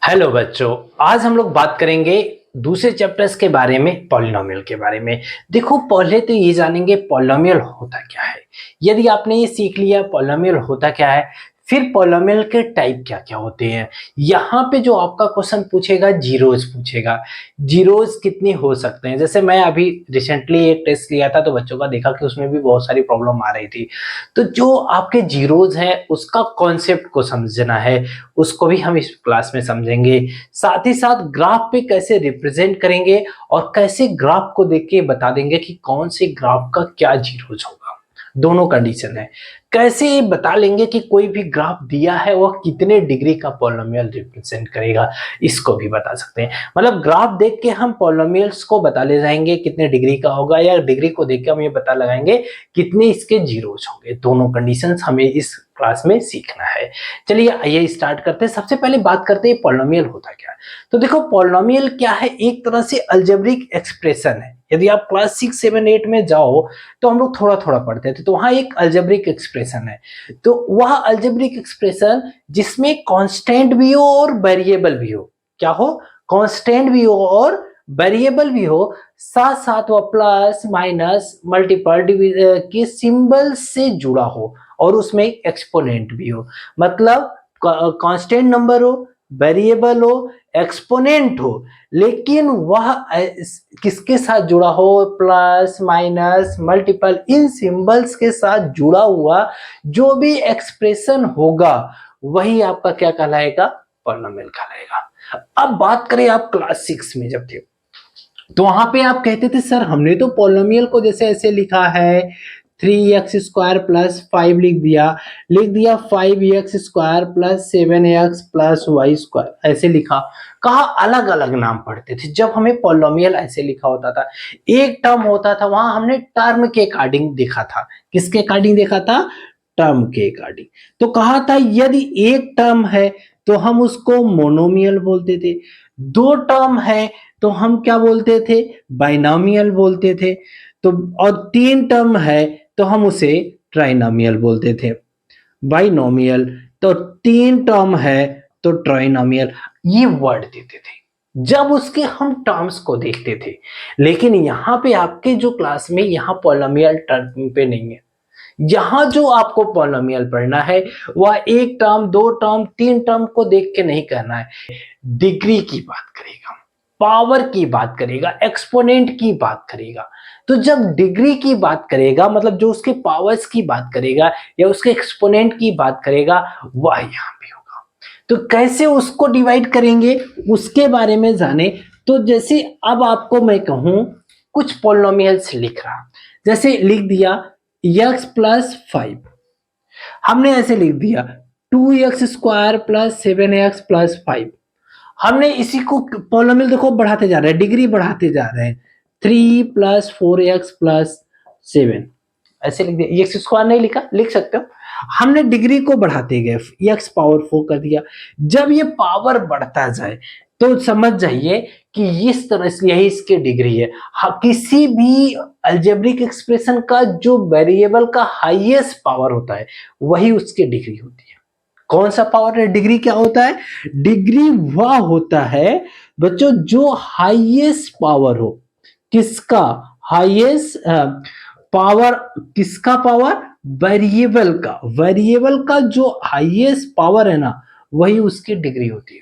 Hello बच्चों, आज हम लोग बात करेंगे दूसरे चैप्टर्स के बारे में, पॉलिनोमियल के बारे में। देखो, पहले तो ये जानेंगे पॉलिनोमियल होता क्या है। यदि आपने ये सीख लिया पॉलिनोमियल होता क्या है, फिर पॉलिनोमियल के टाइप क्या क्या होते हैं। यहाँ पे जो आपका क्वेश्चन पूछेगा, जीरोज पूछेगा। जीरोज कितने हो सकते हैं, जैसे मैं अभी रिसेंटली एक टेस्ट लिया था तो बच्चों का देखा कि उसमें भी बहुत सारी प्रॉब्लम आ रही थी। तो जो आपके जीरोज हैं उसका कॉन्सेप्ट को समझना है, उसको भी हम इस क्लास में समझेंगे। साथ ही साथ ग्राफ पे कैसे रिप्रेजेंट करेंगे और कैसे ग्राफ को देख के बता देंगे कि कौन से ग्राफ का क्या जीरोज होगा। दोनों कंडीशन है। कैसे ये बता लेंगे कि कोई भी ग्राफ दिया है वह कितने डिग्री का पॉलिनोमियल रिप्रेजेंट करेगा, इसको भी बता सकते हैं। मतलब ग्राफ देख के हम पॉलिनोमियल्स को बता ले जाएंगे कितने डिग्री का होगा, या डिग्री को देख के हम ये पता लगाएंगे कितने इसके जीरोज होंगे। दोनों कंडीशंस हमें इस क्लास में सीखना है। चलिए आइए स्टार्ट करते हैं। सबसे पहले बात करते हैं पॉलिनोमियल होता क्या है। तो देखो, पॉलिनोमियल क्या है, एक तरह से अलजेब्रिक एक्सप्रेशन है। यदि आप क्लास 6, 7, 8 में जाओ तो हम लोग थोड़ा थोड़ा पढ़ते थे, तो वहां एक अलजेब्रिक एक्सप्रेशन है। तो वह अलजेब्रिक एक्सप्रेशन जिसमें कांस्टेंट भी हो और वेरिएबल भी हो, क्या हो, कांस्टेंट भी हो और वेरिएबल भी हो, साथ साथ वह प्लस माइनस मल्टीपल के सिंबल से जुड़ा हो और उसमें एक्सपोनेंट भी हो। मतलब कांस्टेंट नंबर हो, वेरिएबल हो, एक्सपोनेंट हो, लेकिन वह किसके साथ जुड़ा हो, प्लस माइनस मल्टीपल इन सिंबल्स के साथ जुड़ा हुआ जो भी एक्सप्रेशन होगा वही आपका क्या कहलाएगा, पॉलिनोमियल कहलाएगा। अब बात करें आप क्लास 6 में जब थे तो वहां पे आप कहते थे सर हमने तो पॉलिनोमियल को जैसे ऐसे लिखा है 3x² प्लस 5 लिख दिया 5x² plus 7x plus y², ऐसे लिखा। कहा अलग अलग नाम पढ़ते थे जब हमें पॉलिनोमियल ऐसे लिखा होता था। एक टर्म होता था, वहां हमने टर्म के अकॉर्डिंग देखा था। किसके अकॉर्डिंग देखा था, टर्म के अकॉर्डिंग। तो कहा था यदि एक टर्म है तो हम उसको मोनोमियल बोलते थे, दो टर्म है तो हम क्या बोलते थे, बाइनोमियल बोलते थे। तो और तीन टर्म है तो हम उसे ट्राइनोमियल बोलते थे। बाइनोमियल तो तीन टर्म है तो ट्राइनोमियल, ये वर्ड देते थे जब उसके हम टर्म्स को देखते थे। लेकिन यहाँ पे आपके जो क्लास में यहाँ पॉलिनोमियल टर्म पे नहीं है। यहाँ जो आपको पॉलिनोमियल पढ़ना है वह एक टर्म, दो टर्म, तीन टर्म को देख के नहीं कहना है। डिग्री की बात करेगा, पावर की बात करेगा, एक्सपोनेंट की बात करेगा। तो जब डिग्री की बात करेगा मतलब जो उसके पावर्स की बात करेगा या उसके एक्सपोनेंट की बात करेगा, वह यहाँ पे होगा। तो कैसे उसको डिवाइड करेंगे उसके बारे में जाने। तो जैसे अब आपको मैं कहूं कुछ पॉलिनोमियल्स लिख रहा, जैसे लिख दिया x प्लस 5, हमने ऐसे लिख दिया 2x² प्लस 7x प्लस 5। हमने इसी को पॉलिनोमियल देखो बढ़ाते जा रहे हैं, डिग्री बढ़ाते जा रहे हैं। 3 प्लस 4x प्लस 7, ऐसे लिख दिया। एक्स स्क्वायर नहीं लिखा, लिख सकते हो। हमने डिग्री को बढ़ाते गए, एक्स पावर 4 कर दिया। जब ये पावर बढ़ता जाए तो समझ जाइए कि इस तरह से यही इसके डिग्री है। किसी भी अलजेब्रिक एक्सप्रेशन का जो वेरिएबल का हाईएस्ट पावर होता है वही उसकी डिग्री होती है। कौन सा पावर है, डिग्री क्या होता है, डिग्री वह होता है बच्चों जो हाईएस्ट पावर हो। किसका हाईएस्ट पावर, किसका पावर, वेरिएबल का। वेरिएबल का जो हाईएस्ट पावर है ना वही उसकी डिग्री होती है,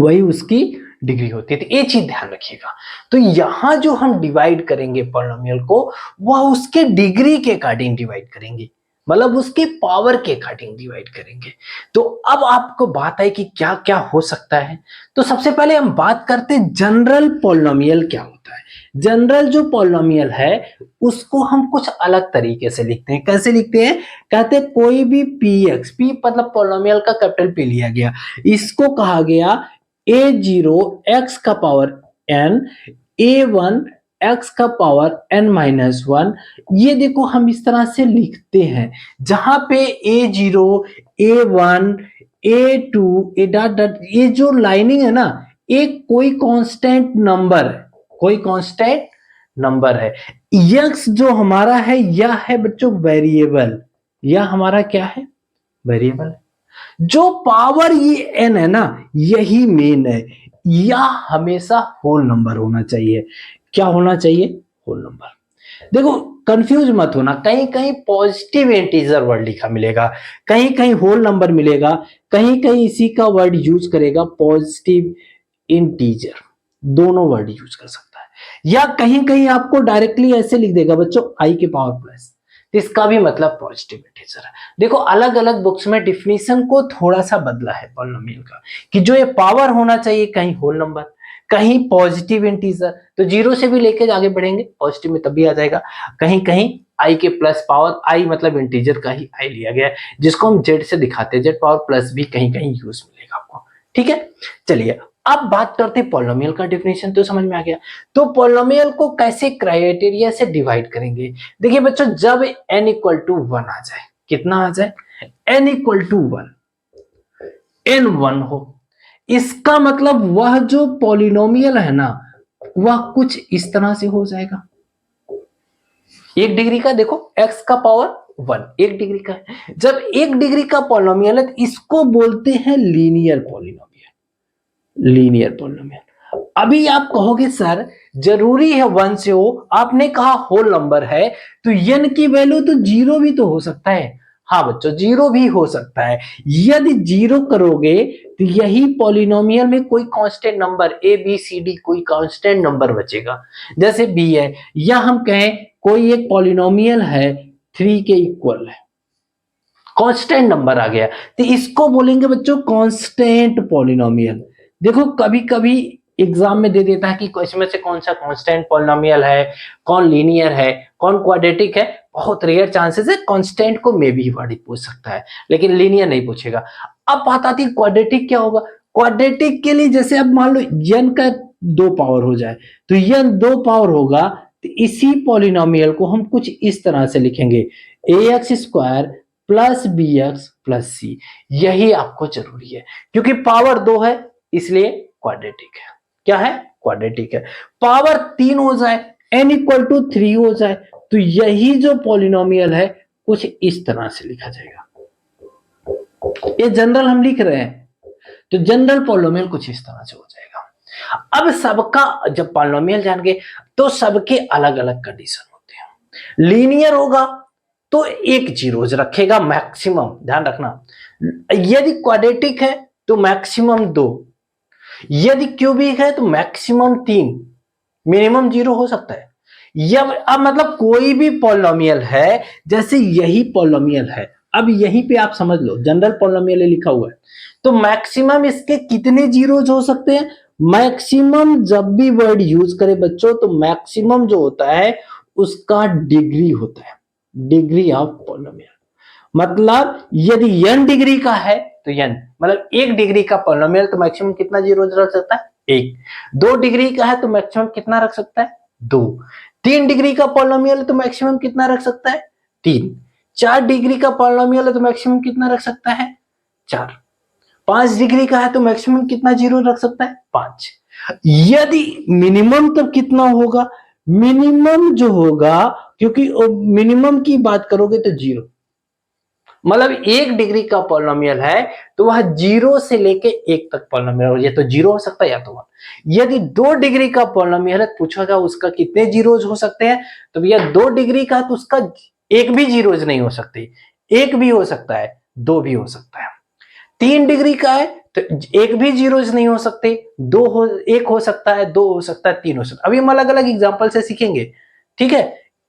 वही उसकी डिग्री होती है। तो ये चीज ध्यान रखिएगा। तो यहां जो हम डिवाइड करेंगे पॉलिनोमियल को वह उसके डिग्री के अकॉर्डिंग डिवाइड करेंगे, मतलब उसके पावर के अकॉर्डिंग डिवाइड करेंगे। तो अब आपको बात है कि क्या क्या हो सकता है। तो सबसे पहले हम बात करते हैं जनरल पॉलिनोमियल क्या होता है। जनरल जो पॉलिनोमियल है उसको हम कुछ अलग तरीके से लिखते हैं। कैसे लिखते हैं, कहते हैं कोई भी px, p मतलब पॉलिनोमियल का कैपिटल p लिया गया, इसको कहा गया a0 x का पावर n, a1 x का पावर n-1। ये देखो हम इस तरह से लिखते हैं जहां पे a0, a1, a2, a dot dot, ये जो लाइनिंग है ना, एक कोई कांस्टेंट नंबर है, कोई कांस्टेंट नंबर है। x जो हमारा है यह है बच्चों वेरिएबल, यह हमारा क्या है, वेरिएबल है। जो पावर ये n है ना, यही मेन है, या हमेशा होल नंबर होना चाहिए। क्या होना चाहिए? Whole number. देखो कंफ्यूज मत होना, कहीं कहीं पॉजिटिव इंटीजर वर्ड लिखा मिलेगा, कहीं कहीं होल नंबर मिलेगा, कहीं कहीं इसी का वर्ड यूज करेगा पॉजिटिव इंटीजर, दोनों वर्ड यूज कर सकता है। या कहीं कहीं आपको डायरेक्टली ऐसे लिख देगा बच्चों आई के पावर प्लस, तो इसका भी मतलब पॉजिटिव इंटीजर है। देखो अलग अलग बुक्स में डिफिनीशन को थोड़ा सा बदला है पॉलिनोमियल का, कि जो ये पावर होना चाहिए कहीं होल नंबर, कहीं पॉजिटिव इंटीजर, तो जीरो से भी लेके आगे बढ़ेंगे पॉजिटिव में तब भी आ जाएगा, कहीं कहीं आई के प्लस पावर, आई मतलब इंटीजर का ही आई लिया गया है, जिसको हम जेड से दिखाते हैं, जेड पावर प्लस भी कहीं कहीं यूज मिलेगा आपको। ठीक है, चलिए अब बात करते हैं पॉलिनोमियल का। डेफिनेशन तो समझ में आ गया, तो पॉलिनोमियल को कैसे क्राइटेरिया से डिवाइड करेंगे। देखिए बच्चों, जब n इक्वल टू 1 आ जाए, कितना आ जाए? n इक्वल टू 1, n 1 हो, इसका मतलब वह जो पॉलिनोमियल है ना, वह कुछ इस तरह से हो जाएगा। 1 डिग्री का, देखो x का पावर 1 1 डिग्री का है। जब 1 डिग्री का पॉलिनोमियल है तो इसको बोलते हैं लीनियर पॉलिनोमियल, लीनियर पॉलिनोमियल। अभी आप कहोगे सर जरूरी है 1 से हो, आपने कहा होल नंबर है, तो n की वैल्यू तो जीरो भी तो हो सकता है। हाँ बच्चों, जीरो भी हो सकता है। यदि जीरो करोगे तो यही पॉलिनोमियल में कोई constant number A B C D, कोई कांस्टेंट नंबर बचेगा, जैसे बी है, या हम कहें कोई एक पॉलिनोमियल है 3 के इक्वल है, कांस्टेंट नंबर आ गया, तो इसको बोलेंगे बच्चों कांस्टेंट पॉलिनोमियल। देखो कभी कभी एग्जाम में दे देता है कि इसमें से कौन सा कांस्टेंट पॉलिनोमियल है, कौन लीनियर है, कौन क्वाड्रेटिक है। बहुत रेयर चांसेस है, कांस्टेंट को मे भी वर्ड पूछ सकता है, लेकिन लीनियर नहीं पूछेगा। अब बात आती है क्वाड्रेटिक क्या होगा। क्वाड्रेटिक के लिए जैसे अब मान लो n का 2 पावर हो जाए, तो n 2 पावर होगा, तो इसी पॉलिनोमियल को हम कुछ इस तरह से लिखेंगे, ax square plus B X plus C. यही आपको जरूरी है, क्योंकि पावर 2 है इसलिए क्वाड्रेटिक है। क्या है? क्वाड्रेटिक है। पावर 3 हो जाए, n इक्वल टू 3 हो जाए, तो यही जो पॉलिनोमियल है कुछ इस तरह से लिखा जाएगा। ये जनरल हम लिख रहे हैं, तो जनरल पॉलिनोमियल कुछ इस तरह से हो जाएगा। अब सबका जब पॉलिनोमियल जान गए तो सबके अलग अलग कंडीशन होते हैं। लीनियर होगा तो एक जीरोज रखेगा मैक्सिमम, ध्यान रखना। यदि क्वाड्रेटिक है तो मैक्सिमम 2, यदि क्यूबिक है तो मैक्सिमम 3, मिनिमम 0 हो सकता है। अब मतलब कोई भी पॉलिनोमियल है, जैसे यही पॉलिनोमियल है, अब यहीं पे आप समझ लो जनरल पॉलिनोमियल लिखा हुआ है, तो मैक्सिमम इसके कितने जीरोज हो सकते हैं। मैक्सिमम जब भी वर्ड यूज करे बच्चों, तो मैक्सिमम जो होता है उसका डिग्री होता है, डिग्री ऑफ पॉलिनोमियल। मतलब यदि n डिग्री का है तो n मतलब 1 डिग्री का पॉलिनोमियल, तो मैक्सिमम कितना जीरो रख सकता है? 1। 2 डिग्री का है तो मैक्सिमम कितना रख सकता है? 2। 3 डिग्री का पॉलिनोमियल है तो मैक्सिमम कितना रख सकता है? 3। 4 डिग्री का पॉलिनोमियल है तो मैक्सिमम कितना रख सकता है? 4। 5 डिग्री का है तो मैक्सिमम कितना जीरो रख सकता है? 5। यदि मिनिमम तब कितना होगा? मिनिमम जो होगा, क्योंकि मिनिमम की बात करोगे तो 0, मतलब 1 डिग्री का पॉलिनोमियल है तो वह 0 से लेके 1 तक पॉलिनोमियल, या तो 0 हो सकता है या तो 1। यदि 2 डिग्री का पॉलिनोमियल है, पूछा उसका कितने जीरोज हो सकते हैं, तो भैया 2 डिग्री का तो उसका एक भी जीरोज नहीं हो सकते, 1 भी हो सकता है, 2 भी हो सकता है। 3 डिग्री का है तो एक भी जीरोज नहीं हो सकते, 1 हो सकता है, 2 हो सकता है, 3 हो सकता है। अभी हम अलग अलग एग्जाम्पल से सीखेंगे, ठीक है।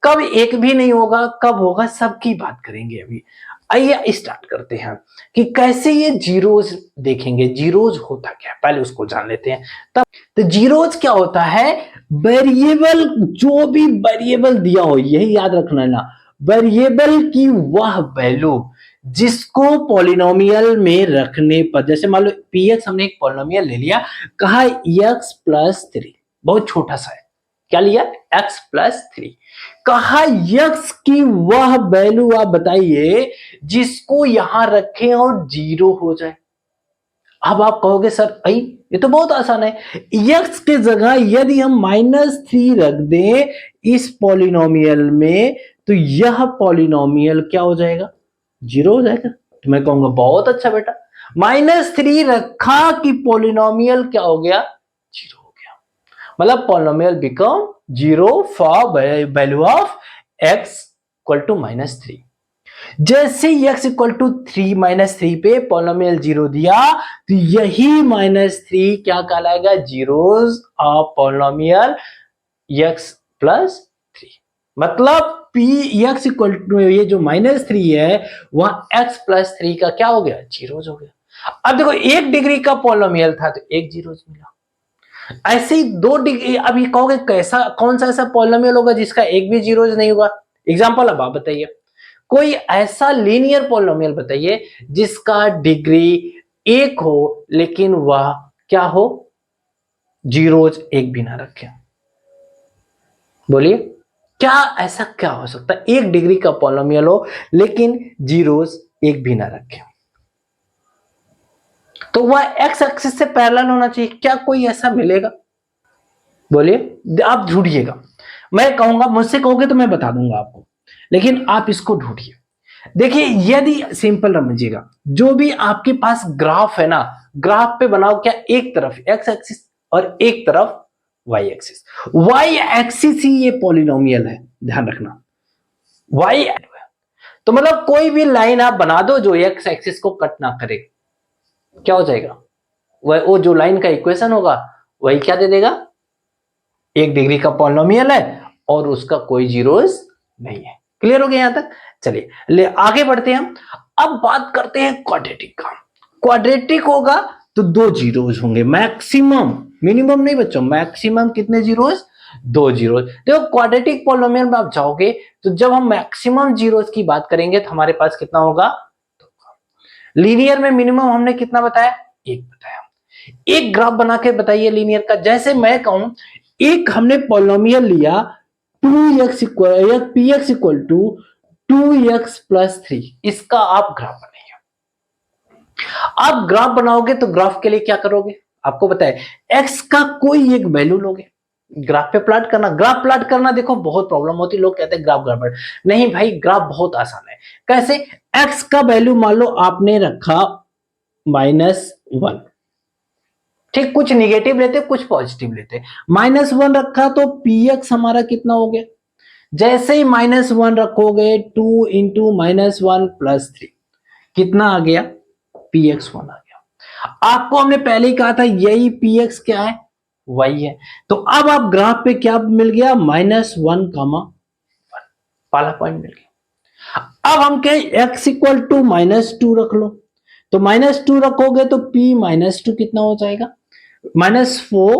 कब एक भी नहीं होगा, कब होगा, सबकी बात करेंगे अभी। आइए स्टार्ट करते हैं कि कैसे ये जीरोज देखेंगे। जीरोज होता क्या है पहले उसको जान लेते हैं तब। तो जीरोज क्या होता है? वेरिएबल, जो भी वेरिएबल दिया हो, यही याद रखना है ना, वेरिएबल की वह वैल्यू जिसको पॉलिनोमियल में रखने पर, जैसे मान लो पी एक्स, हमने एक पॉलिनोमियल ले लिया, कहा एक्स प्लस 3, बहुत छोटा सा है, क्या लिया? X plus 3। कहा यक्स की वह वैल्यू आप बताइए जिसको यहां रखें और 0 हो जाए। अब आप कहोगे सर आई ये तो बहुत आसान है, यक्स के जगह यदि हम -3 रख दें इस पॉलिनोमियल में, तो यह पॉलिनोमियल क्या हो जाएगा? 0 हो जाएगा। तो मैं कहूंगा बहुत अच्छा बेटा, -3 रखा कि पॉलिनोमियल क्या हो गया, जीरो हो गया। मतलब polynomial become zero for value of x equal to -3। जैसे x इक्वल टू 3 -3 पे पॉलिनोमियल जीरो दिया तो यही -3 क्या कहलाएगा, zeros of polynomial x plus 3। मतलब p x इक्वल टू ये जो -3 है वह x प्लस 3 का क्या हो गया, जीरोस हो गया। अब देखो 1 डिग्री का पॉलिनोमियल था तो 1 जीरोस मिला। ऐसे ही 2 डिग्री, अब ये कहोगे कैसा, कौन सा ऐसा पॉलिनोमियल होगा जिसका एक भी जीरोस नहीं होगा। एग्जांपल अब आप बताइए, कोई ऐसा लीनियर पॉलिनोमियल बताइए जिसका डिग्री 1 हो लेकिन वह क्या हो, जीरोस एक भी ना रखे। बोलिए क्या ऐसा क्या हो सकता है, 1 डिग्री का पॉलिनोमियल हो लेकिन जीरोस एक भी ना रखे। तो वह एक्स एक्सिस से पैरेलल होना चाहिए, क्या कोई ऐसा मिलेगा? बोलिए, आप ढूंढिएगा। मैं कहूंगा, मुझसे कहोगे तो मैं बता दूंगा आपको, लेकिन आप इसको ढूंढिए। देखिए यदि सिंपल समझिएगा, जो भी आपके पास ग्राफ है ना, ग्राफ पे बनाओ क्या, एक तरफ एक्स एक्सिस और एक तरफ वाई एक्सिस। वाई एक्सिस ही ये पॉलिनोमियल है, ध्यान रखना। वाई तो मतलब कोई भी लाइन आप बना दो जो एक्स एक्सिस को कट ना करे, क्या हो जाएगा, वह वो जो लाइन का इक्वेशन होगा वही क्या दे देगा, 1 डिग्री का पॉलिनोमियल है और उसका कोई जीरोस नहीं है। क्लियर हो गया यहां तक? चलिए ले आगे बढ़ते हैं हम। अब बात करते हैं क्वाड्रेटिक का। क्वाड्रेटिक होगा तो 2 जीरोस होंगे मैक्सिमम, मिनिमम नहीं बच्चों, मैक्सिमम कितने जीरोस, 2 जीरोस। देखो क्वाड्रेटिक पॉलिनोमियल में आप जाओगे तो जब हम मैक्सिमम जीरोस की बात करेंगे तो हमारे पास कितना होगा, लीनियर में मिनिमम हमने कितना बताया, 1 बताया। एक ग्राफ बना के बताइए लीनियर का। जैसे मैं कहूं एक हमने पॉलिनोमियल लिया 2x equal px equal to 2x plus 3, इसका आप ग्राफ बनाइए। आप ग्राफ बनाओगे तो ग्राफ के लिए क्या करोगे, आपको बताए x का कोई एक वैल्यू लोगे, ग्राफ पे प्लॉट करना। ग्राफ प्लॉट करना देखो बहुत प्रॉब्लम होती है, लोग कहते हैं ग्राफ गड़बड़। नहीं भाई, ग्राफ बहुत आसान है। कैसे, x का वैल्यू मान लो आपने रखा -1, ठीक, कुछ निगेटिव लेते कुछ पॉजिटिव लेते। -1 रखा तो px हमारा कितना हो गया, जैसे ही -1 रखोगे 2 इंटू -1 प्लस 3 कितना आ गया, px1 आ गया। आपको हमने पहले ही कहा था यही px क्या है, y है। तो अब आप ग्राफ पे क्या मिल गया, -1, पहला पॉइंट मिल गया। अब हम कहें x इक्वल टू -2 रख लो, तो -2 रखोगे तो p-2 कितना हो जाएगा, -4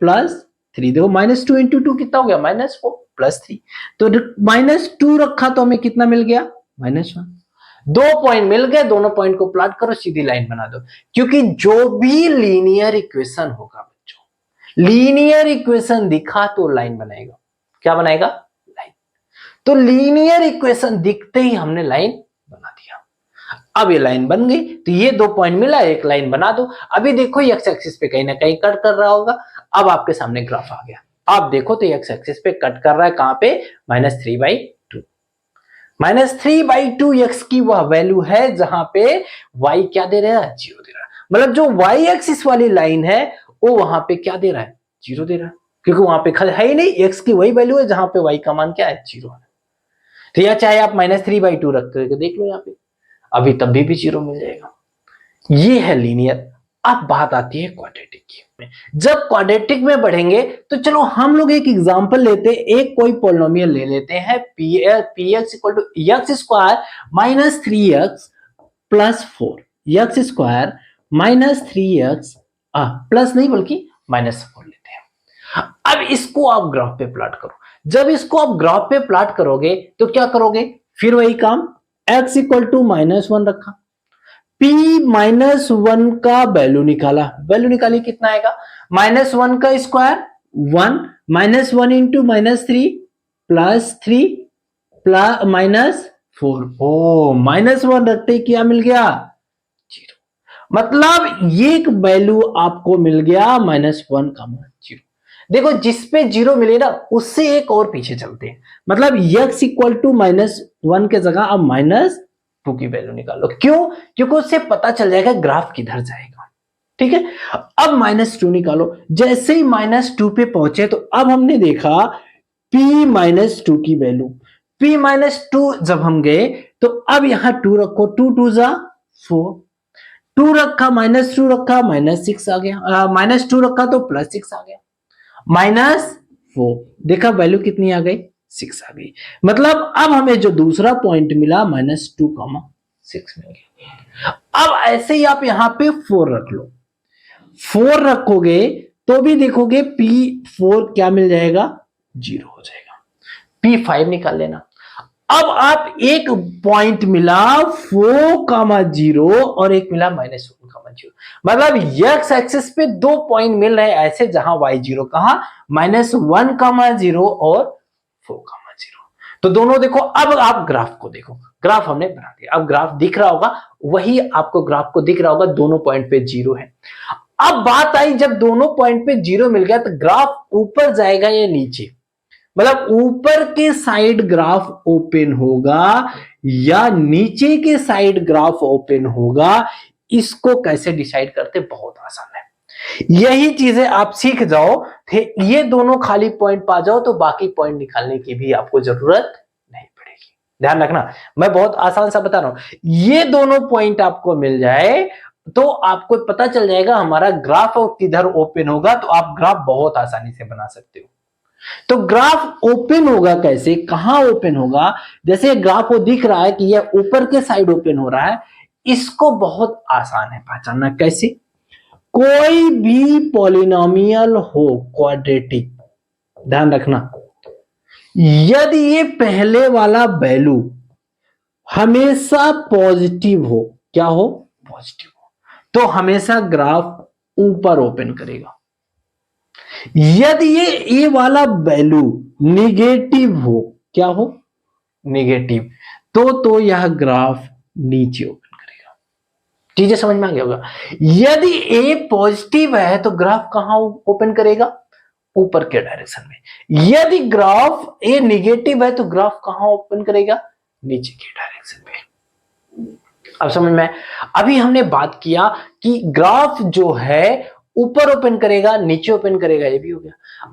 प्लस 3। देखो -2 इंटू 2 कितना हो गया, -4 प्लस 3। तो -2 रखा तो हमें कितना मिल गया, -1। 2 पॉइंट मिल गए, दोनों पॉइंट को प्लॉट करो, सीधी लाइन बना दो। क्योंकि जो भी लीनियर इक्वेशन होगा बच्चों, लीनियर इक्वेशन दिखा तो लाइन बनाएगा, क्या बनाएगा, लाइन। तो लीनियर इक्वेशन दिखते ही हमने लाइन बना दिया। अब ये लाइन बन गई तो ये 2 पॉइंट मिला, एक लाइन बना दो। अभी देखो ये एक्स एक्सिस पे कहीं ना कहीं कट कर रहा होगा। अब आपके सामने ग्राफ आ गया, आप देखो तो एक्स एक्सिस पे कट कर रहा है, कहां पे, -3/2। -3/2 एक्स की वह वैल्यू है जहां पे y क्या दे रहा है, 0 दे रहा है। मतलब जो y एक्सिस वाली लाइन है वो वहां पे क्या दे रहा है, 0 दे रहा है, क्योंकि वहां पे है ही नहीं, x की वही वैल्यू है जहां पे y का मान क्या है, 0 है। तो या चाहे आप -3/2 रख करके देख लो यहाँ पे, अभी तब भी 0 मिल जाएगा। ये है लीनियर। अब बात आती है क्वाड्रेटिक की। जब क्वाड्रेटिक में बढ़ेंगे तो चलो हम लोग एक एग्जांपल लेते हैं, एक कोई पॉलिनोमियल ले लेते हैं px equal to x square -3x plus 4, x square -3x plus नहीं बल्कि -4 लेते हैं। अब इसको आप ग्राफ पे प्लॉट करो। जब इसको आप ग्राफ पे प्लॉट करोगे तो क्या करोगे, फिर वही काम, x इक्वल टू -1 रखा, p-1 का वैल्यू निकाला, वैल्यू निकाली कितना आएगा, -1 का स्क्वायर 1, -1 इंटू -3 प्लस 3 प्लस -4। ओ -1 रखते ही क्या मिल गया, 0। मतलब ये एक वैल्यू आपको मिल गया -1 का मान 0। देखो जिस पे 0 मिले ना उससे एक और पीछे चलते हैं, मतलब x इक्वल टू -1 के जगह अब -2 टू की वैल्यू निकालो। क्यों? क्योंकि उससे पता चल जाएगा ग्राफ किधर जाएगा। ठीक है, अब -2 निकालो। जैसे ही -2 पे पहुंचे तो अब हमने देखा p-2 की वैल्यू, p-2 जब हम गए तो अब यहां 2 रखो, 2 2 जा 4, 2 रखा, -2 रखा, -6 आ गया, -2 रखा तो +6 आ गया, -4 देखा वैल्यू कितनी आ गई, 6 आ गई। मतलब अब हमें जो दूसरा पॉइंट मिला -2,6 मिल गया। अब ऐसे ही आप यहां पे 4 रख लो, 4 रखोगे तो भी देखोगे P4 क्या मिल जाएगा, 0 हो जाएगा। P5 निकाल लेना। अब आप एक पॉइंट मिला 4,0 और एक मिला -1,0, मतलब x एक्सिस पे 2 पॉइंट मिल रहे हैं ऐसे, जहां y0 कहा -1,0 और 4,0। तो दोनों देखो। अब आप ग्राफ को देखो, ग्राफ हमने बना दिया, अब ग्राफ दिख रहा होगा, वही आपको ग्राफ को दिख रहा होगा, दोनों पॉइंट पे 0 है। अब बात आई जब दोनों पॉइंट पे 0 मिल गया तो ग्राफ ऊपर जाएगा या नीचे, मतलब ऊपर के साइड ग्राफ ओपन होगा या नीचे के साइड ग्राफ ओपन होगा, इसको कैसे डिसाइड करते, बहुत आसान है। यही चीजें आप सीख जाओ, ये दोनों खाली पॉइंट पा जाओ तो बाकी पॉइंट निकालने की भी आपको जरूरत नहीं पड़ेगी। ध्यान रखना, मैं बहुत आसान सा बता रहा हूं। ये दोनों पॉइंट आपको मिल जाए तो आपको पता चल जाएगा हमारा ग्राफ किधर ओपन होगा, तो आप ग्राफ बहुत आसानी से बना सकते हो। तो ग्राफ ओपन होगा कैसे, कहां ओपन होगा, जैसे ग्राफ को दिख रहा है कि यह ऊपर के साइड ओपन हो रहा है, इसको बहुत आसान है पहचानना। कैसे, कोई भी पॉलिनोमियल हो क्वाड्रेटिक, ध्यान रखना, यदि ये पहले वाला वैल्यू हमेशा पॉजिटिव हो, क्या हो, पॉजिटिव हो, तो हमेशा ग्राफ ऊपर ओपन करेगा। यदि ये वाला वैल्यू निगेटिव हो, क्या हो, निगेटिव, तो यह ग्राफ नीचे ओपन करेगा। चीजें समझ में आ गया होगा। यदि ए पॉजिटिव है तो ग्राफ कहां ओपन करेगा, ऊपर के डायरेक्शन में। यदि ग्राफ ए निगेटिव है तो ग्राफ कहां ओपन करेगा, नीचे के डायरेक्शन में। अब समझ में, अभी हमने बात किया कि ग्राफ जो है ऊपर ओपन करेगा, नीचे ओपन करेगा, ये भी हो गया।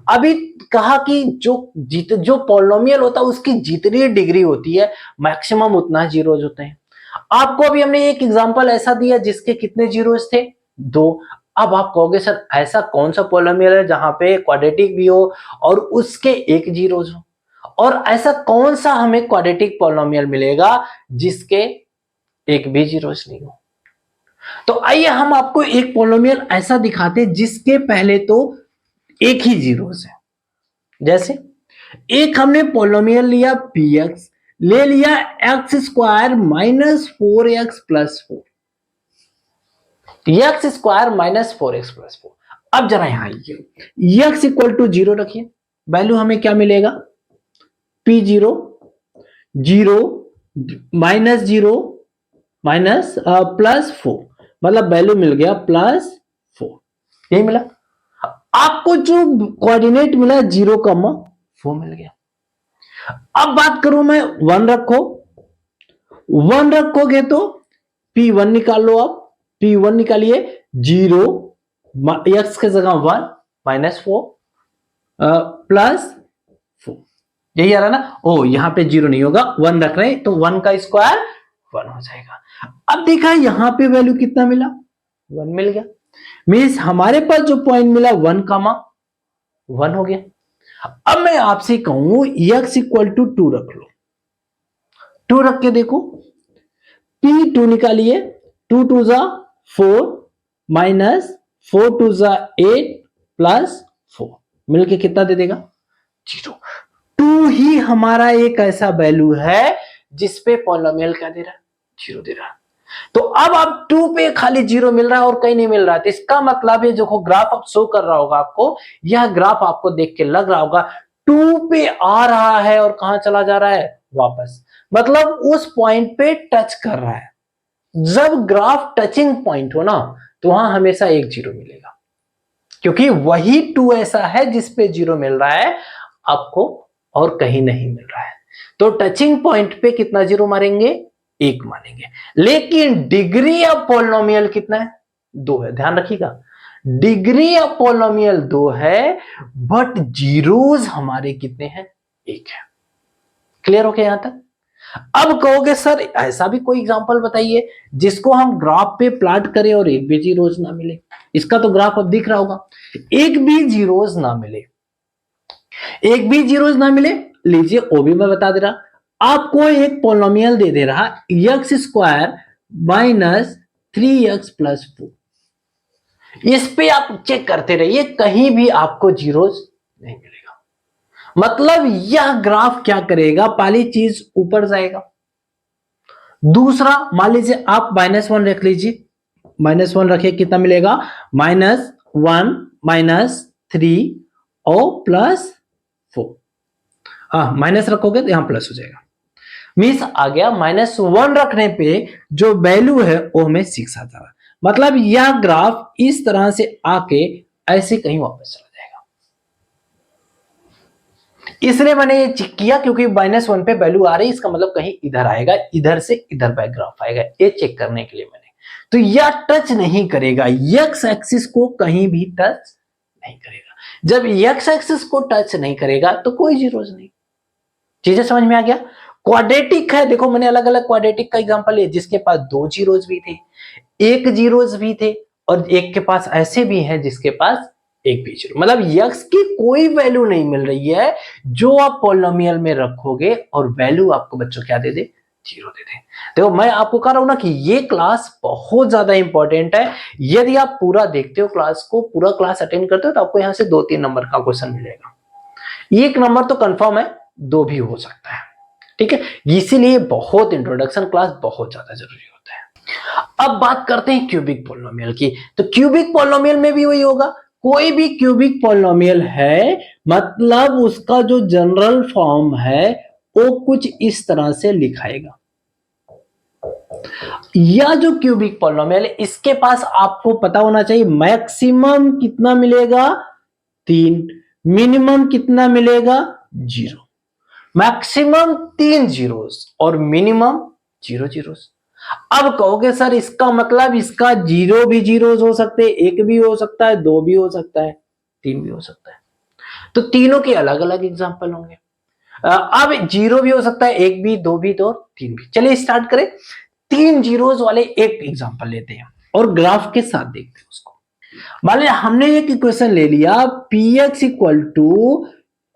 अभी कहा कि जो पॉलिनोमियल होता है उसकी जितनी डिग्री होती है मैक्सिमम उतना जीरोज होते हैं। आपको अभी हमने एक एग्जांपल ऐसा दिया जिसके कितने जीरोज थे, 2। अब आप कहोगे सर ऐसा कौन सा पॉलिनोमियल है जहां पे क्वाड्रेटिक भी हो और उसके एक जीरोज हो, और ऐसा कौन सा हमें क्वाड्रेटिक पॉलिनोमियल मिलेगा जिसके एक भी जीरोज नहीं हो। तो आइए हम आपको एक पॉलिनोमियल ऐसा दिखाते जिसके पहले तो एक ही जीरोज है। जैसे एक हमने पॉलिनोमियल लिया px, ले लिया x square -4x plus 4, x square -4x plus 4। अब जरा यहां आइए, x इक्वल टू 0 रखिए, वैल्यू हमें क्या मिलेगा, p0 0 -0 माइनस +4, मतलब वैल्यू मिल गया +4, यही मिला। आपको जो कोऑर्डिनेट मिला 0,4 मिल गया। अब बात करूं मैं 1 रखो, 1 रखोगे तो P1 निकाल लो। आप P1 निकालिए, 0 x के जगह 1 -4 +4, यही आ रहा ना। ओ यहां पे 0 नहीं होगा, 1 रख रहे हैं तो 1 का स्क्वायर 1 हो जाएगा। अब देखा यहां पे वैल्यू कितना मिला, 1 मिल गया। मींस हमारे पास जो पॉइंट मिला 1,1 हो गया। अब मैं आपसे कहूं x इक्वल टू 2 रख लो, 2 रख के देखो, P2 निकालिए, 2 2 जा 4 -4 2 जा 8 +4 मिलके कितना दे देगा, 0। 2 ही हमारा एक ऐसा वैल्यू है जिसपे पॉलिनोमियल क्या दे रहा है, 0 दे रहा है। तो अब आप 2 पे खाली 0 मिल रहा है और कहीं नहीं मिल रहा है, तो इसका मतलब ये जो ग्राफ अब शो कर रहा होगा आपको, यह ग्राफ आपको देख के लग रहा होगा 2 पे आ रहा है और कहां चला जा रहा है, वापस, मतलब उस पॉइंट पे टच कर रहा है। जब ग्राफ टचिंग पॉइंट हो ना तो वहां हमेशा एक 0 मिलेगा, क्योंकि वही 2 ऐसा है जिसपे 0 मिल रहा है आपको और कहीं नहीं मिल रहा है। तो टचिंग पॉइंट पे कितना 0 मारेंगे, 1 मानेंगे, लेकिन डिग्री ऑफ पॉलिनोमियल कितना है? 2 है। ध्यान रखिएगा, डिग्री ऑफ पॉलिनोमियल 2 है, बट जीरोस हमारे कितने हैं? 1 है। क्लियर हो गया यहां तक? अब कहोगे सर ऐसा भी कोई एग्जांपल बताइए जिसको हम ग्राफ पे प्लॉट करें और एक भी जीरोस ना मिले। इसका तो ग्राफ अब दिख रहा होगा, एक भी जीरोस ना मिले, एक भी जीरोस ना मिले। लीजिए वो भी मैं बता दे रहा, आपको एक पॉलिनोमियल दे दे रहा x square minus 3x plus 4। इस पे आप चेक करते रहिए, कहीं भी आपको जीरोस नहीं मिलेगा। मतलब यह ग्राफ क्या करेगा, पहली चीज ऊपर जाएगा, दूसरा मान लीजिए आप -1 रख लीजिए, -1 रखिए, कितना मिलेगा? -1 -3 और +4। हाँ माइनस रखोगे तो यहां प्लस हो जाएगा, मीन्स आ गया -1 रखने पे जो वैल्यू है वो हमें 6 आता है। मतलब यह ग्राफ इस तरह से आके ऐसे कहीं वापस चला जाएगा। इसलिए मैंने ये चेक किया क्योंकि -1 पे वैल्यू आ रही है, इसका मतलब कहीं इधर आएगा, इधर से इधर बैक ग्राफ आएगा, ये चेक करने के लिए मैंने। तो यह टच नहीं करेगा, एक्स एक्सिस को कहीं भी टच नहीं करेगा। जब एक्स एक्सिस को टच नहीं करेगा तो कोई जीरोस नहीं। चीजें समझ में आ गया? क्वाड्रेटिक है, देखो मैंने अलग अलग क्वाड्रेटिक का एग्जांपल लिया जिसके पास 2 जीरोस भी थे, एक जीरोस भी थे, और एक के पास ऐसे भी है जिसके पास एक भी जीरो। मतलब यक्स की कोई वैल्यू नहीं मिल रही है जो आप पॉलिनोमियल में रखोगे और वैल्यू आपको बच्चों क्या दे दे? जीरो दे दे। देखो मैं आपको कह रहा हूं ना कि ये क्लास बहुत ज्यादा इंपॉर्टेंट है। यदि आप पूरा देखते हो क्लास को, पूरा क्लास अटेंड करते हो, तो आपको यहां से 2-3 नंबर का क्वेश्चन मिलेगा। 1 नंबर तो कंफर्म है, 2 भी हो सकता है। ठीक है, इसीलिए बहुत इंट्रोडक्शन क्लास बहुत ज्यादा जरूरी होता है। अब बात करते हैं क्यूबिक पॉलिनोमियल की। तो क्यूबिक पॉलिनोमियल में भी वही होगा, कोई भी क्यूबिक पॉलिनोमियल है मतलब उसका जो जनरल फॉर्म है वो कुछ इस तरह से लिखाएगा। या जो क्यूबिक पॉलिनोमियल है इसके पास आपको पता होना चाहिए मैक्सिमम कितना मिलेगा? 3, मिनिमम कितना मिलेगा? 0। मैक्सिमम 3 जीरोस और मिनिमम 0 जीरोस। अब कहोगे सर इसका मतलब इसका 0 भी जीरोस हो सकते हैं, 1 भी हो सकता है, 2 भी हो सकता है, 3 भी हो सकता है। तो तीनों के अलग अलग एग्जांपल होंगे। अब 0 भी हो सकता है, 1 भी, 2 भी, तो 3 भी। चलिए स्टार्ट करें। 3 जीरोस वाले एक एग्जांपल लेते हैं और ग्राफ के साथ देखते हैं उसको। मान लिया हमने एक इक्वेशन ले लिया px equal to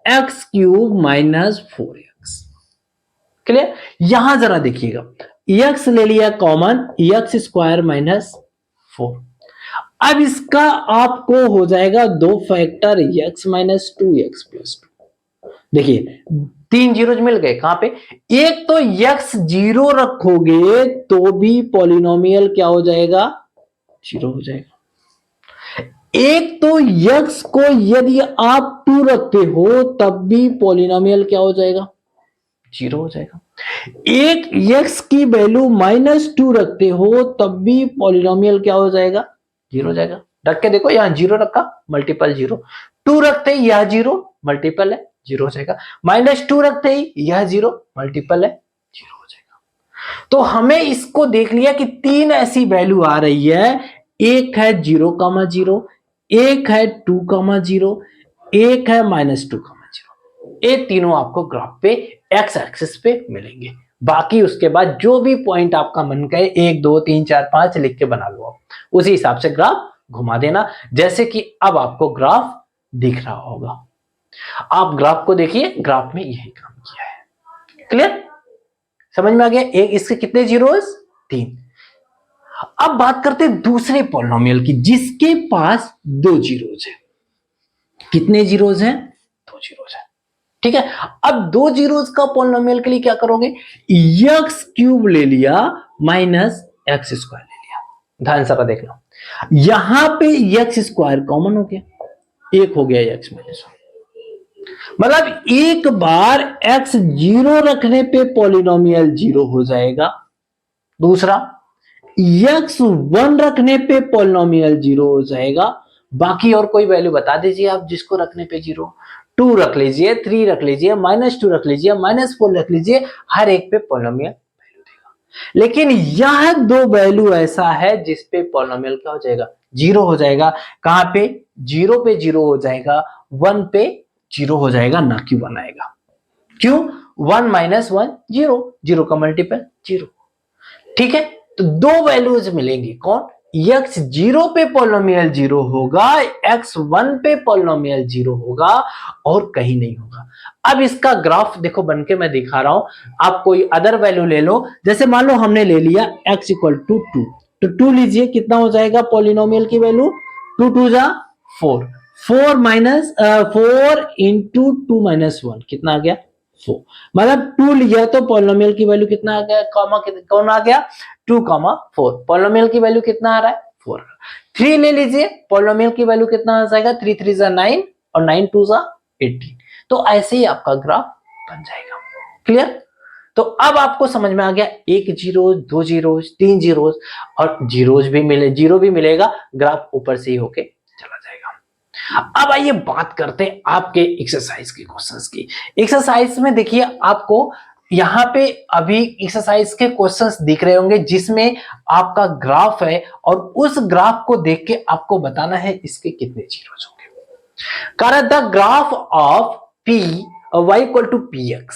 x cube minus 4x। Clear? यहां जरा देखिएगा, x ले लिया कॉमन, एक्स स्क्वायर माइनस 4। अब इसका आपको हो जाएगा 2 factor x minus 2x plus 2। देखिए 3 जीरो मिल गए, कहां पे? एक तो x 0 रखोगे तो भी पॉलिनोमियल क्या हो जाएगा? 0 हो जाएगा। एक तो x को यदि आप 2 रखते हो तब भी पॉलिनोमियल क्या हो जाएगा? 0 हो जाएगा। एक x की वैल्यू -2 रखते हो तब भी पॉलिनोमियल क्या हो जाएगा? 0 हो जाएगा। रख के देखो, यहां 0 रखा, मल्टीपल 0, 2 रखते ही यह 0 मल्टीपल है, 0 हो जाएगा। -2 रखते ही यह 0 मल्टीपल है, 0 हो जाएगा। तो हमें इसको देख लिया कि 3 ऐसी वैल्यू आ रही है, एक है 0,0, एक है 2,0, एक है -2,0। ये तीनों आपको ग्राफ पे एक्स एक्सिस पे मिलेंगे। बाकी उसके बाद जो भी पॉइंट आपका मन करे 1 2 3 4 5 लिख के बना लो, आप उसी हिसाब से ग्राफ घुमा देना। जैसे कि अब आपको ग्राफ दिख रहा होगा, आप ग्राफ को देखिए, ग्राफ में यही काम किया है। क्लियर? समझ में आ गया? एक इसके कितने जीरोस? 3। अब बात करते हैं दूसरे पॉलिनोमियल की जिसके पास 2 जीरोस है। कितने जीरोस हैं? 2 जीरोस है। ठीक है, अब 2 जीरोस का पॉलिनोमियल के लिए क्या करोगे? एक्स क्यूब ले लिया माइनस एक्स स्क्वायर ले लिया। ध्यान से देख लो, यहां पे एक्स स्क्वायर कॉमन हो गया, एक हो गया एक्स माइनस 1। मतलब एक बार x 0 रखने पे पॉलिनोमियल 0 हो जाएगा। दूसरा, x 1 रखने पे पॉलिनोमियल 0 हो जाएगा। बाकी और कोई वैल्यू बता दीजिए आप जिसको रखने पे 0, 2 रख लीजिए, 3 रख लीजिए, -2 रख लीजिए, -4 रख लीजिए, हर एक पे पॉलिनोमियल वैल्यू देगा। लेकिन यह दो वैल्यू ऐसा है जिस पे पॉलिनोमियल क्या हो जाएगा, जीरो हो जाएगा। कहां पे, जीरो पे जीरो हो जाएगा, वन पे जीरो हो जाएगा, ना कि वन आएगा। क्यों, one minus one zero, zero का मल्टीपल जीरो। ठीक है, तो दो वैल्यूज मिलेंगी, कौन, x जीरो पे पॉलिनोमियल जीरो होगा, x वन पे पॉलिनोमियल जीरो होगा, और कहीं नहीं होगा। अब इसका ग्राफ देखो बन के मैं दिखा रहा हूं, आप कोई अदर वैल्यू ले लो, जैसे मान लो हमने ले लिया x इक्वल टू टू, तो टू लीजिए, कितना हो जाएगा पॉलिनोमियल की वैल्यू, टू टू जा four, four minus four into two minus one, कितना आ गया, फोर। मतलब टू लिया तो पॉलिनोमियल की वैल्यू कितना आ गया, कौन आ गया, टू कॉमा फोर, पॉलिनोमियल की वैल्यू कितना आ रहा है, फोर। थ्री ले लीजिए, पॉलिनोमियल की वैल्यू कितना आ जाएगा, थ्री थ्री जा नाइन, और नाइन टू जा 18। तो ऐसे ही आपका ग्राफ बन जाएगा। क्लियर, तो अब आपको समझ में आ गया, एक जीरो, दो जीरो, तीन जीरो, और जीरोज भी मिले, जीरो भी मिलेगा, ग्राफ ऊपर से ही होके चला जाएगा। अब आइए बात करते हैं आपके एक्सरसाइज के क्वेश्चंस की। एक्सरसाइज में देखिए आपको यहाँ पे अभी एक्सरसाइज के क्वेश्चंस दिख रहे होंगे जिसमें आपका ग्राफ है, और उस ग्राफ को देख के आपको बताना है इसके कितने जीरोज होंगे। कारण the graph of p y equal to px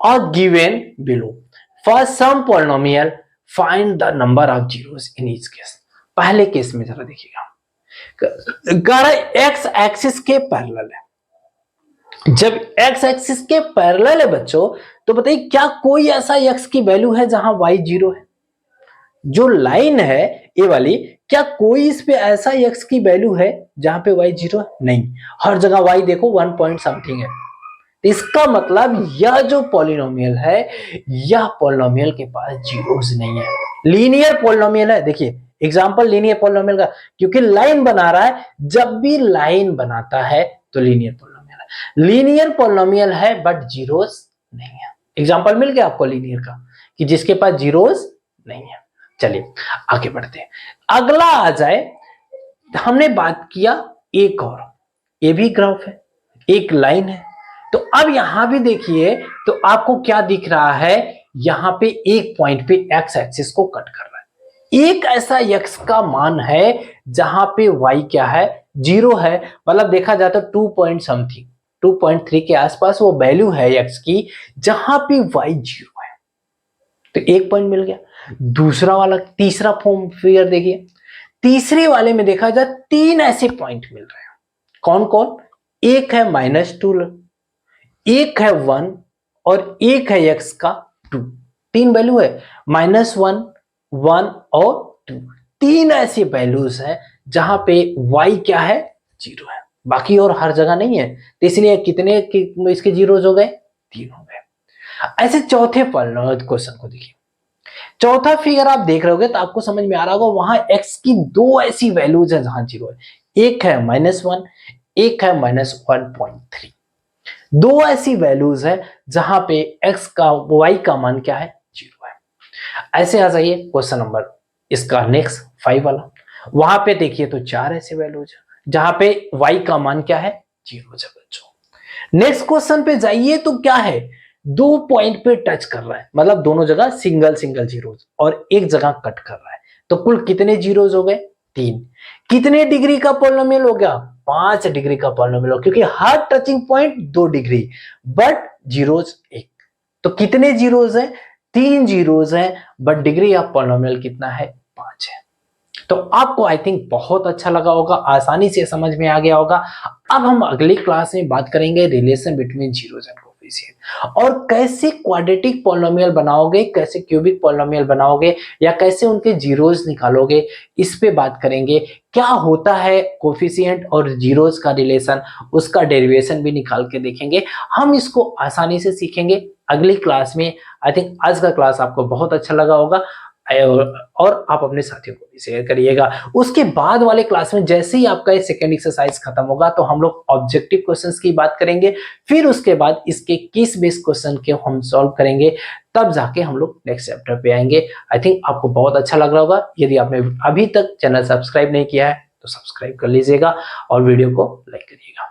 और given below for some polynomial find the number of zeros in each case. पहले केस में जरा देखिएगा, एक्स एक्सिस के पैरेलल है। जब एक्स एक्सिस के पैरेलल है बच्चों, तो बताइए क्या कोई ऐसा एक्स की वैल्यू है जहां वाई जीरो है, जो लाइन है ये वाली, क्या कोई इस पे ऐसा एक्स की वैल्यू है जहां पे वाई जीरो है, नहीं, हर जगह वाई देखो वन पॉइंट समथिंग है। इसका मतलब यह जो पॉलिनोमियल है, यह पॉलिनोमियल के पास जीरोस नहीं है, लीनियर पॉलिनोमियल है। देखिए एग्जांपल लीनियर पॉलिनोमियल का, क्योंकि लाइन बना रहा है, जब भी लाइन बनाता है तो लीनियर पॉलिनोमियल है, लीनियर पॉलिनोमियल है बट जीरोस नहीं है। एग्जांपल मिल गया आपको लीनियर का, कि जिसके पास जीरोस नहीं है। चलिए आगे बढ़ते हैं, अगला आ जाए, हमने बात किया एक और, ये भी ग्राफ है, एक लाइन है, तो अब यहां भी देखिए, तो आपको क्या दिख रहा है, यहां पे एक पॉइंट पे एक्स एक्सिस को कट कर रहा है, एक ऐसा एक्स का मान है जहां पे वाई क्या है, जीरो है, मतलब देखा जाए तो 2 पॉइंट समथिंग 2.3 के आसपास वो वैल्यू है एक्स की, जहां पे वाई जीरो है, तो एक पॉइंट मिल गया। दूसरा वाला, तीसरा फॉर्म फिगर देखिए, तीसरे वाले में देखा जाए तीन ऐसे पॉइंट मिल रहे हैं, कौन कौन, एक है -2, एक है 1, और एक है x का 2, तीन वैल्यू है, -1, 1 और 2, तीन ऐसी वैल्यूज हैं जहां पे y क्या है, जीरो है, बाकी और हर जगह नहीं है, तो इसलिए कितने इसके जीरोज हो गए, तीन हो गए। ऐसे चौथे क्वेश्चन को देखिए, चौथा फिगर आप देख रहे होगे तो आपको समझ में आ रहा होगा, वहां x की दो ऐसी वैल्यूज है जहां जीरो है, एक है -1, एक है -1.3, दो ऐसी वैल्यूज है जहां पे x का y का मान क्या है, जीरो है। ऐसे आ जाइए क्वेश्चन नंबर इसका नेक्स्ट 5 वाला, वहां पे देखिए तो चार ऐसी वैल्यूज है जहां पे y का मान क्या है, जीरो है बच्चों। नेक्स्ट क्वेश्चन पे जाइए तो क्या है, दो पॉइंट पे टच कर रहा है, मतलब दोनों जगह सिंगल सिंगल जीरोज, और एक जगह कट कर रहा है, तो कुल कितने जीरोज हो गए, तीन। कितने डिग्री का पॉलिनोमियल हो गया, 5 डिग्री का पॉलिनोमियल हो, क्योंकि हर touching point 2 degree, but zeros एक, तो कितने जीरोज हैं, तीन जीरोज हैं, बट डिग्री ऑफ पॉलिनोमियल कितना है, 5 है। तो आपको आई थिंक बहुत अच्छा लगा होगा, आसानी से समझ में आ गया होगा। अब हम अगली क्लास में बात करेंगे relation between zeros and coefficient, और कैसे क्वाड्रेटिक पॉलिनोमियल बनाओगे, कैसे क्यूबिक पॉलिनोमियल बनाओगे, या कैसे उनके जीरोज निकालोगे, इस पे बात करेंगे। क्या होता है कोएफिशिएंट और जीरोज का रिलेशन, उसका डेरिवेशन भी निकाल के देखेंगे, हम इसको आसानी से सीखेंगे अगली क्लास में। आई थिंक आज का क्लास आपको बहुत अच्छा लगा होगा, और आप अपने साथियों को भी शेयर करिएगा। उसके बाद वाले क्लास में जैसे ही आपका ये सेकेंड एक्सरसाइज खत्म होगा, तो हम लोग ऑब्जेक्टिव क्वेश्चंस की बात करेंगे, फिर उसके बाद इसके केस बेस्ड क्वेश्चन के हम सॉल्व करेंगे, तब जाके हम लोग नेक्स्ट चैप्टर पे आएंगे। आई थिंक आपको बहुत अच्छा लग रहा होगा। यदि आपने अभी तक चैनल सब्सक्राइब नहीं किया है तो सब्सक्राइब कर लीजिएगा और वीडियो को लाइक करिएगा।